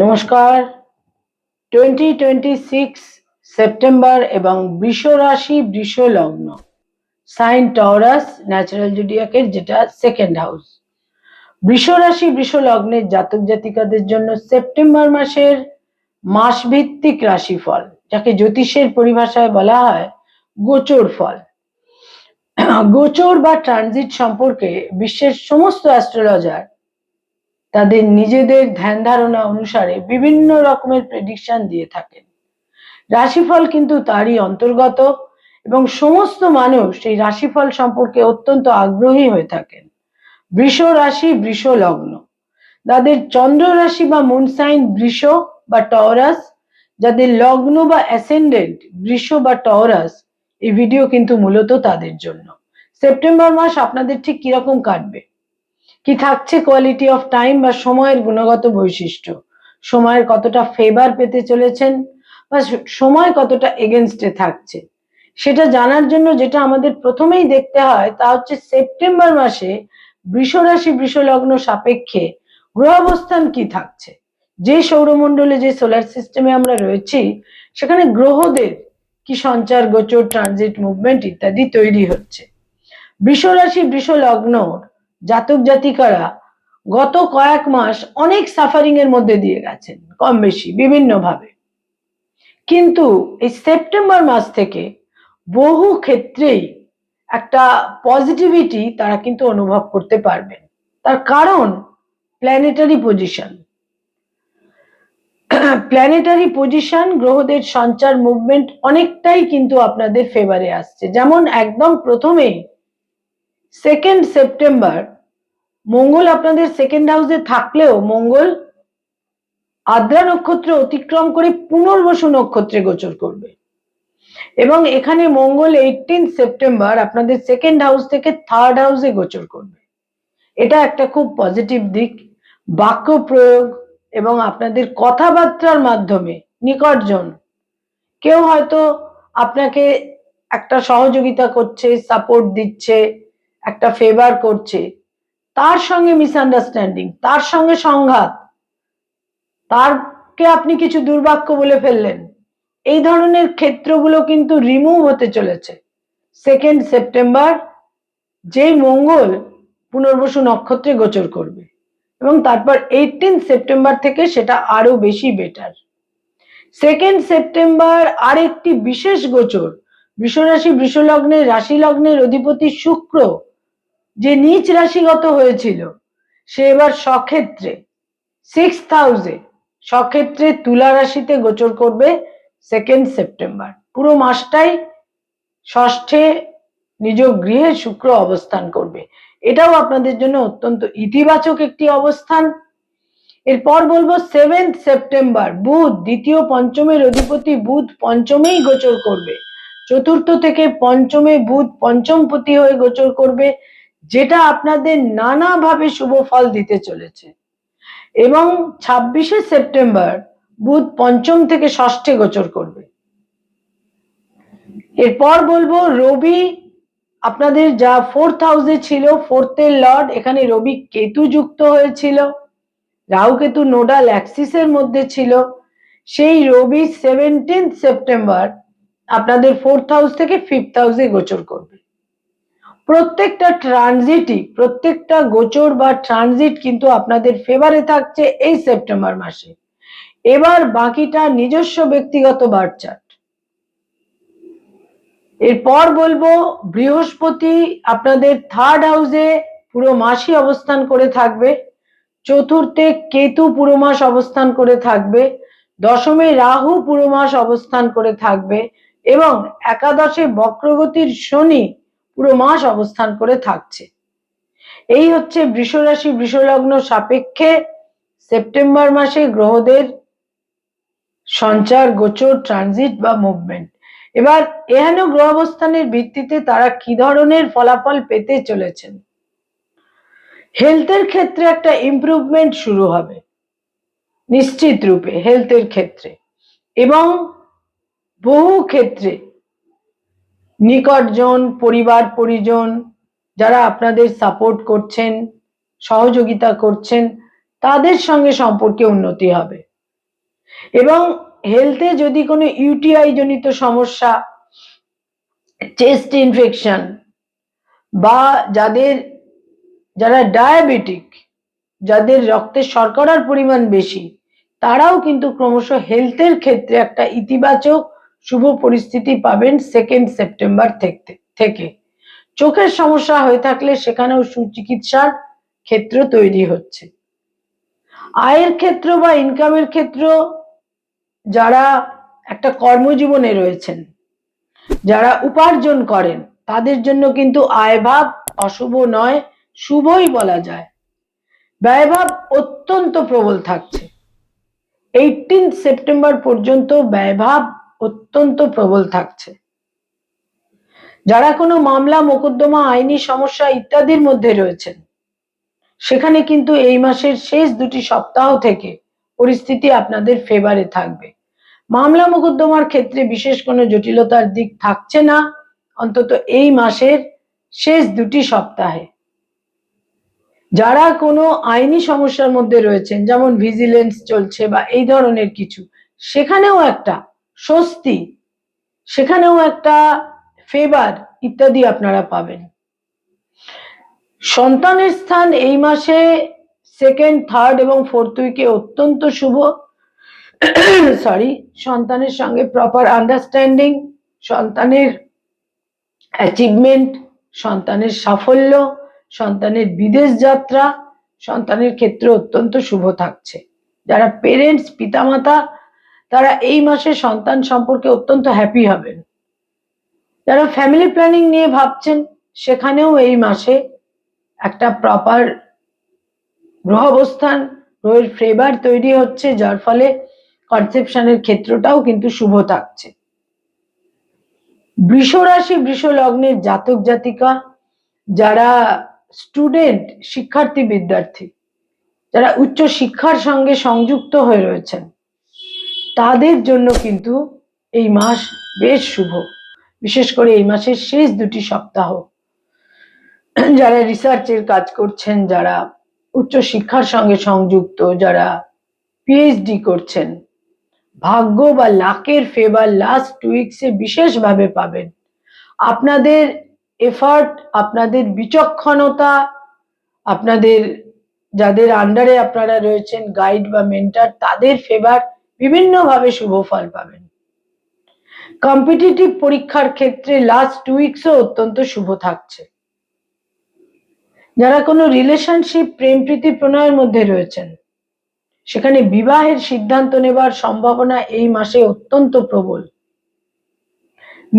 নমস্কার। 2026 সেপ্টেম্বর এবং বৃষ রাশি বৃষ লগ্ন, সাইন টরাস, ন্যাচারাল জোডিয়াকের যেটা সেকেন্ড হাউস। বৃষ রাশি বৃষ লগ্নের জাতক জাতিকাদের জন্য সেপ্টেম্বর মাসের মাসভিত্তিক রাশিফল, যাকে জ্যোতিষের পরিভাষায় বলা হয় গোচর ফল। গোচর বা ট্রানজিট সম্পর্কে বিশ্বের সমস্ত অ্যাস্ট্রোলজার তাদের নিজেদের ধ্যান ধারণা অনুসারে বিভিন্ন রকমের প্রেডিকশন দিয়ে থাকেন। রাশিফল কিন্তু তারই অন্তর্গত এবং সমস্ত মানুষ এই রাশিফল সম্পর্কে অত্যন্ত আগ্রহী হয়ে থাকেন। বৃষ রাশি বৃষ লগ্ন, যাদের চন্দ্র রাশি বা মুন সাইন বৃষ বা টরাস, যাদের লগ্ন বা অ্যাসেন্ডেন্ট বৃষ বা টরাস, এই ভিডিও কিন্তু মূলত তাদের জন্য। সেপ্টেম্বর মাস আপনাদের ঠিক কিরকম কাটবে, কি থাকছে কোয়ালিটি অফ টাইম বা সময়ের গুণগত বৈশিষ্ট্য, সময়ের কতটা ফেভার পেতে চলেছেন বা সময় কতটা এগেনস্টে থাকছে, সেটা জানার জন্য যেটা আমাদের প্রথমেই দেখতে হয় তা হচ্ছে সেপ্টেম্বর মাসে বৃষ রাশি বৃষ লগ্ন সাপেক্ষে গ্রহ অবস্থান কি থাকছে। যে সৌরমণ্ডলে, যে সোলার সিস্টেমে আমরা রয়েছি, সেখানে গ্রহদের কি সঞ্চার, গোচর, ট্রানজিট, মুভমেন্ট ইত্যাদি তৈরি হচ্ছে। বৃষ রাশি বৃষ লগ্ন জাতক জাতিকারা গত কয়েক মাস অনেক সাফারিং এর মধ্যে দিয়ে গেছেন, কম বেশি বিভিন্ন ভাবে, কিন্তু এই সেপ্টেম্বর মাস থেকে বহু ক্ষেত্রেই একটা পজিটিভিটি তারা কিন্তু অনুভব করতে পারবেন। তার কারণ প্ল্যানেটারি পজিশন। প্ল্যানেটারি পজিশন, গ্রহদের সঞ্চার, মুভমেন্ট অনেকটাই কিন্তু আপনাদের ফেভারে আসছে। যেমন একদম প্রথমেই 2 সেপ্টেম্বর মঙ্গল আপনাদের সেকেন্ড হাউসে থাকলেও মঙ্গল আদ্রা নক্ষত্র অতিক্রম করে পুনর্বসু নক্ষত্রে গোচর করবে এবং এখানে মঙ্গল 18 সেপ্টেম্বর আপনাদের সেকেন্ড হাউস থেকে থার্ড হাউসে গোচর করবে। এটা একটা খুব পজিটিভ দিক। বাক্য প্রয়োগ এবং আপনাদের কথাবার্তার মাধ্যমে নিকটজন কেউ হয়তো আপনাকে একটা সহযোগিতা করছে, সাপোর্ট দিচ্ছে, একটা ফেভার করছে, তার সঙ্গে মিসআন্ডারস্ট্যান্ডিং, তার সঙ্গে সংঘাত, তারকে আপনি কিছু দুর্বাক্য বলে ফেললেন, এই ধরনের ক্ষেত্রগুলো কিন্তু রিমুভ হতে চলেছে 2 সেপ্টেম্বর, যেই মঙ্গল পুনর্বসু নক্ষত্রে গোচর করবে এবং তারপর 18 সেপ্টেম্বর থেকে সেটা আরো বেশি বেটার। 2 সেপ্টেম্বর আরেকটি বিশেষ গোচর, বৃষরাশি বৃষলগ্নের রাশি লগ্নের অধিপতি শুক্র যে নিচ রাশিগত হয়েছিল, সে এবার স্বক্ষেত্রে 6th হাউসে স্বক্ষেত্রে তুলা রাশিতে গোচর করবে 2 সেপ্টেম্বর। পুরো মাসটাই ষষ্ঠে নিজ গৃহে শুক্র অবস্থান করবে, এটাও আপনাদের জন্য অত্যন্ত ইতিবাচক একটি অবস্থান। এরপর বলবো 7 সেপ্টেম্বর বুধ, দ্বিতীয় পঞ্চমের অধিপতি বুধ পঞ্চমেই গোচর করবে। চতুর্থ থেকে পঞ্চমে বুধ পঞ্চমপতি হয়ে গোচর করবে, যেটা আপনাদের নানাভাবে শুভ ফল দিতে চলেছে। এবং 26 সেপ্টেম্বর বুধ পঞ্চম থেকে ষষ্ঠে গোচর করবে। এরপর বলবো রবি আপনাদের যা 4th হাউসে ছিল, 4th এর লর্ড, এখানে রবি কেতু যুক্ত হয়েছিল, রাহু কেতু নোডাল অ্যাক্সিসের মধ্যে ছিল, সেই রবি 17 সেপ্টেম্বর আপনাদের 4th হাউস থেকে 5th হাউসে গোচর করবে। প্রত্যেকটা ট্রানজিটই, প্রত্যেকটা গোচর বা ট্রানজিট কিন্তু আপনাদের ফেভারে থাকছে এই সেপ্টেম্বর মাসে। এবার বাকিটা নিজস্ব ব্যক্তিগত বার্থ চার্ট। এরপর বলবো বৃহস্পতি আপনাদের থার্ড হাউসে পুরো মাসই অবস্থান করে থাকবে, চতুর্থে কেতু পুরো মাস অবস্থান করে থাকবে, দশমে রাহু পুরো মাস অবস্থান করে থাকবে এবং একাদশে বক্রগতির শনি পুরো মাস অবস্থান করে থাকছে। এই হচ্ছে বৃষ রাশি বৃষ লগ্ন সাপেক্ষে সেপ্টেম্বর মাসে গ্রহদের সঞ্চার, গোচর, ট্রানজিট বা মুভমেন্ট। এবার এহেন গ্রহ অবস্থানের ভিত্তিতে তারা কি ধরনের ফলাফল পেতে চলেছেন। হেলথের ক্ষেত্রে একটা ইমপ্রুভমেন্ট শুরু হবে নিশ্চিত রূপে হেলথের ক্ষেত্রে, এবং বহু ক্ষেত্রে নিকটজন, পরিবার পরিজন যারা আপনাদের সাপোর্ট করছেন, সহযোগিতা করছেন, তাদের সঙ্গে সম্পর্কে উন্নতি হবে। এবং হেলথে যদি কোনো ইউটিআই জনিত সমস্যা, চেস্ট ইনফেকশন বা যারা ডায়াবেটিক, যাদের রক্তে শর্করার পরিমাণ বেশি, তারাও কিন্তু ক্রমশ হেলথের ক্ষেত্রে একটা ইতিবাচক শুভ পরিস্থিতি পাবেন 2 সেপ্টেম্বর থেকে। চোখের সমস্যা হয়ে থাকলে সেখানেও সুচিকিৎসার ক্ষেত্র তৈরি হচ্ছে। আয়ের ক্ষেত্র বা ইনকামের ক্ষেত্র, যারা একটা কর্মজীবনে রয়েছেন, যারা উপার্জন করেন, তাদের জন্য কিন্তু আয়ভাব অশুভ নয়, শুভই বলা যায়। ব্যয়ভাব অত্যন্ত প্রবল থাকছে। 18 সেপ্টেম্বর পর্যন্ত ব্যয়ভাব অত্যন্ত প্রবল থাকছে। যারা কোনো মামলা, মোকদ্দমা, আইনি সমস্যা ইত্যাদির মধ্যে রয়েছেন, সেখানে কিন্তু এই মাসের শেষ 2টি সপ্তাহ থেকে পরিস্থিতি আপনাদের ফেভারে থাকবে। মামলা মোকদ্দমার ক্ষেত্রে বিশেষ কোনো জটিলতার দিক থাকছে না, অন্তত এই মাসের শেষ 2টি সপ্তাহে। যারা কোনো আইনি সমস্যার মধ্যে রয়েছেন, যেমন ভিজিলেন্স চলছে বা এই ধরনের কিছু, সেখানেও একটা স্বস্তি, সেখানেও একটা ফেভার ইত্যাদি আপনারা পাবেন। সন্তানের স্থান এই মাসে 2nd, 3rd এবং 4th উইকে অত্যন্ত শুভ। সন্তানের সঙ্গে প্রপার আন্ডারস্ট্যান্ডিং, সন্তানের অ্যাচিভমেন্ট, সন্তানের সাফল্য, সন্তানের বিদেশ যাত্রা, সন্তানের ক্ষেত্রে অত্যন্ত শুভ থাকছে। যারা পেরেন্টস, পিতামাতা, তারা এই মাসে সন্তান সম্পর্কে অত্যন্ত হ্যাপি হবেন। যারা ফ্যামিলি প্ল্যানিং নিয়ে ভাবছেন, সেখানেও এই মাসে একটা প্রপার গ্রহ অবস্থান, গ্রহের ফেভার তৈরি হচ্ছে, যার ফলে কনসেপশনের ক্ষেত্রটাও কিন্তু শুভ থাকছে। বৃষ রাশি, বৃষ লগ্নের জাতক জাতিকা, যারা স্টুডেন্ট, শিক্ষার্থী, বিদ্যার্থী, যারা উচ্চ শিক্ষার সঙ্গে সংযুক্ত হয়ে রয়েছেন, তাদের জন্য কিন্তু এই মাস বেশ শুভ। বিশেষ করে এই মাসের শেষ 2টি সপ্তাহ। যারা রিসার্চের কাজ করছেন, যারা উচ্চ শিক্ষার সঙ্গে সংযুক্ত, যারা পিএইচডি করছেন, ভাগ্য বা লাকের ফেভার লাস্ট 2 উইকসে বিশেষভাবে পাবেন। আপনাদের এফার্ট, আপনাদের বিচক্ষণতা, আপনাদের যাদের আন্ডারে আপনারা রয়েছেন, গাইড বা মেন্টর, তাদের ফেভার বিভিন্নভাবে শুভ ফল পাবেন। কম্পিটিটিভ পরীক্ষার ক্ষেত্রে লাস্ট 2 উইকসও অত্যন্ত শুভ থাকছে। যারা কোনো রিলেশনশিপ, প্রেম প্রীতি প্রণয়ের মধ্যে রয়েছেন, সেখানে বিবাহের সিদ্ধান্ত নেবার সম্ভাবনা এই মাসে অত্যন্ত প্রবল।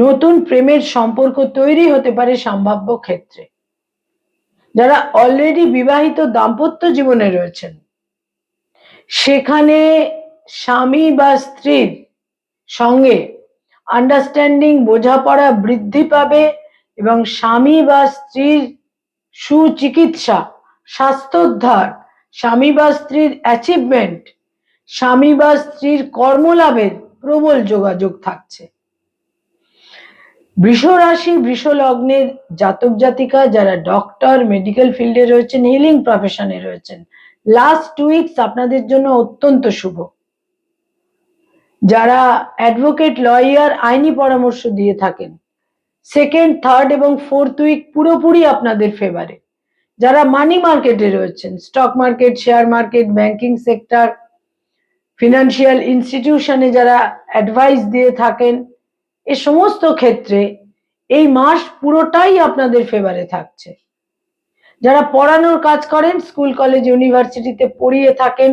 নতুন প্রেমের সম্পর্ক তৈরি হতে পারে সম্ভাব্য ক্ষেত্রে। যারা অলরেডি বিবাহিত দাম্পত্য জীবনে রয়েছেন, সেখানে স্বামী বা স্ত্রীর সঙ্গে আন্ডারস্ট্যান্ডিং, বোঝাপড়া বৃদ্ধি পাবে এবং স্বামী বা স্ত্রীর সুচিকিৎসা, স্বাস্থ্যোদ্ধার, স্বামী বা স্ত্রীর অ্যাচিভমেন্ট, স্বামী বা স্ত্রীর কর্মলাভের প্রবল যোগাযোগ থাকছে। বৃষ রাশি, বৃষ লগ্নের জাতক জাতিকা, যারা ডক্টর, মেডিকেল ফিল্ডে রয়েছেন, হিলিং প্রফেশনে রয়েছেন, লাস্ট 2 উইকস আপনাদের জন্য অত্যন্ত শুভ। যারা অ্যাডভোকেট, লয়ার, আইনি পরামর্শ দিয়ে থাকেন, 2nd, 3rd এবং 4th উইক পুরোপুরি আপনাদের ফেভারে। যারা মানি মার্কেটে রয়েছেন, stock market, share market, banking sector, financial ইনস্টিটিউশনে যারা অ্যাডভাইস দিয়ে থাকেন, এ সমস্ত ক্ষেত্রে এই মাস পুরোটাই আপনাদের ফেভারে থাকছে। যারা পড়ানোর কাজ করেন, স্কুল, কলেজ, ইউনিভার্সিটিতে পড়িয়ে থাকেন,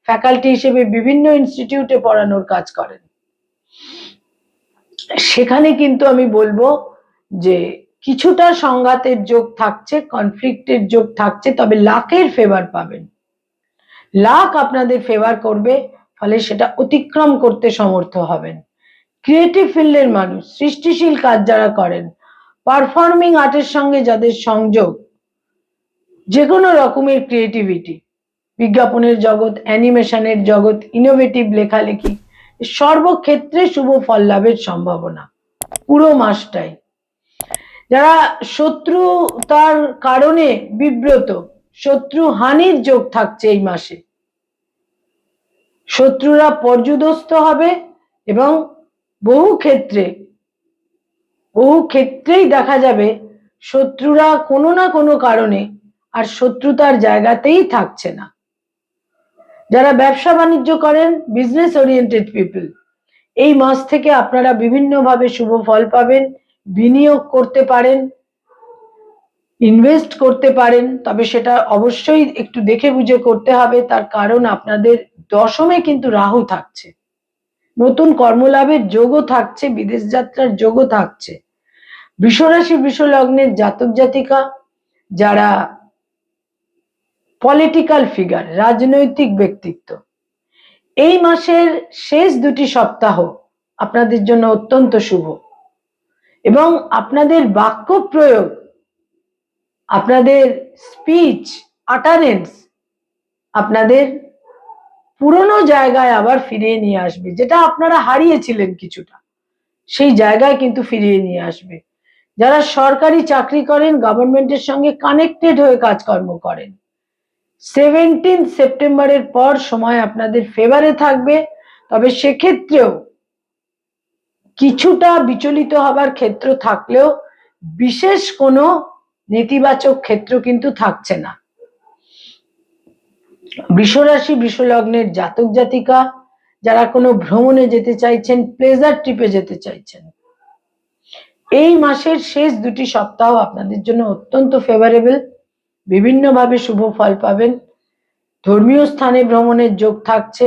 ফ্যাকাল্টি হিসেবে বিভিন্ন ইনস্টিটিউটে পড়ানোর কাজ করেন, সেখানে কিন্তু আমি বলবো যে কিছুটা সংঘাতের যোগ থাকছে, কনফ্লিক্টের যোগ থাকছে, তবে লাকের ফেভার পাবেন। লাক আপনাদের ফেভার করবে, ফলে সেটা অতিক্রম করতে সমর্থ হবেন। ক্রিয়েটিভ ফিল্ডের মানুষ, সৃষ্টিশীল কাজ যারা করেন, পারফর্মিং আর্টের সঙ্গে যাদের সংযোগ, যে কোনো রকমের ক্রিয়েটিভিটি, বিজ্ঞাপনের জগৎ, অ্যানিমেশনের জগৎ, ইনোভেটিভ লেখালেখি, সর্বক্ষেত্রে শুভ ফল লাভের সম্ভাবনা পুরো মাসটাই। যারা শত্রুতার কারণে বিব্রত, শত্রু হানির যোগ থাকছে এই মাসে, শত্রুরা পর্যুদস্ত হবে এবং বহু ক্ষেত্রেই দেখা যাবে শত্রুরা কোনো না কোনো কারণে আর শত্রুতার জায়গাতেই থাকছে না। যারা ব্যবসা বাণিজ্য করেন, বিজনেস ওরিয়েন্টেড পিপল, এই মাস থেকে আপনারা বিভিন্নভাবে শুভ ফল পাবেন, বিনিয়োগ করতে পারেন, ইনভেস্ট করতে পারেন, তবে সেটা অবশ্যই একটু দেখে বুঝে করতে হবে। তার কারণ আপনাদের দশমে কিন্তু রাহু থাকছে, নতুন কর্মলাভের যোগও থাকছে, বিদেশ যাত্রার যোগও থাকছে। বৃষরাশি বৃষ লগ্নের জাতক জাতিকা যারা পলিটিক্যাল ফিগার, রাজনৈতিক ব্যক্তিত্ব, এই মাসের শেষ দুটি সপ্তাহ আপনাদের জন্য অত্যন্ত শুভ এবং আপনাদের বাক্য প্রয়োগ, আপনাদের স্পিচ আটারেন্স আপনাদের পুরনো জায়গায় আবার ফিরিয়ে নিয়ে আসবে। যেটা আপনারা হারিয়েছিলেন কিছুটা, সেই জায়গায় কিন্তু ফিরিয়ে নিয়ে আসবে। যারা সরকারি চাকরি করেন, গভর্নমেন্টের সঙ্গে কানেক্টেড হয়ে কাজকর্ম করেন, 17 সেপ্টেম্বরের পর সময় আপনাদের ফেভারে থাকবে। তবে সেক্ষেত্রেও কিছুটা বিচলিত হবার ক্ষেত্র থাকলেও বিশেষ কোনো নেতিবাচক ক্ষেত্র কিন্তু থাকছে না। বৃষরাশি বৃষ লগ্নের জাতক জাতিকা যারা কোনো ভ্রমণে যেতে চাইছেন, প্লেজার ট্রিপে যেতে চাইছেন, এই মাসের শেষ দুটি সপ্তাহ আপনাদের জন্য অত্যন্ত ফেভারেবল, বিভিন্নভাবে শুভ ফল পাবেন। ধর্মীয় স্থানে ভ্রমণের যোগ থাকছে,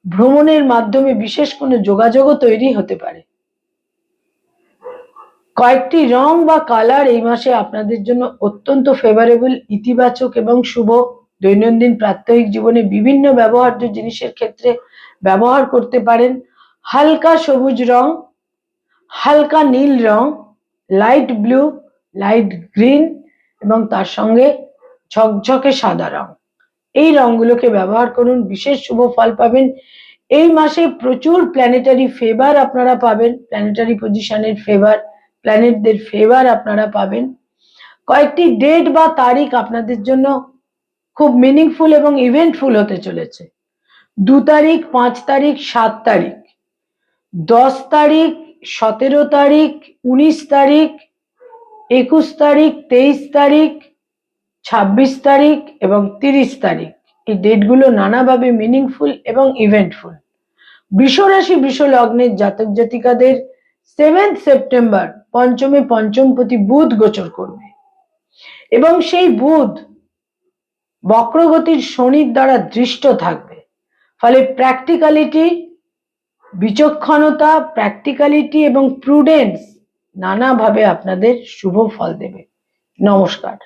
ভ্রমণের মাধ্যমে বিশেষ কোনো যোগাযোগও তৈরি হতে পারে। কয়েকটি রং বা কালার এই মাসে আপনাদের জন্য অত্যন্ত ফেভারেবল, ইতিবাচক এবং শুভ। দৈনন্দিন প্রাত্যহিক জীবনে বিভিন্ন ব্যবহার্য জিনিসের ক্ষেত্রে ব্যবহার করতে পারেন। হালকা সবুজ রং, হালকা নীল রং, লাইট ব্লু, লাইট গ্রিন এবং তার সঙ্গে ঝকঝকে সাদা রং, এই রংগুলোকে ব্যবহার করুন, বিশেষ শুভ ফল পাবেন। এই মাসে প্রচুর প্ল্যানেটারি ফেভার আপনারা পাবেন, প্ল্যানেটারি পজিশনের ফেভার, প্ল্যানেটদের ফেভার আপনারা পাবেন। কয়েকটি ডেট বা তারিখ আপনাদের জন্য খুব মিনিংফুল এবং ইভেন্টফুল হতে চলেছে। 2 তারিখ, 5 তারিখ, 7 তারিখ, 10 তারিখ, 17 তারিখ, 19 তারিখ, 21 তারিখ, 23 তারিখ, 26 তারিখ এবং 30 তারিখ, এই ডেটগুলো নানাভাবে মিনিংফুল এবং ইভেন্টফুল। বৃষরাশি বৃষ লগ্নের জাতক জাতিকাদের 7 সেপ্টেম্বর পঞ্চমে পঞ্চমপতি বুধ গোচর করবে এবং সেই বুধ বক্রগতির শনির দ্বারা দৃষ্ট থাকবে। ফলে প্র্যাকটিক্যালিটি, বিচক্ষণতা, প্র্যাকটিক্যালিটি এবং প্রুডেন্স নানাভাবে আপনাদের শুভ ফল দেবে। নমস্কার।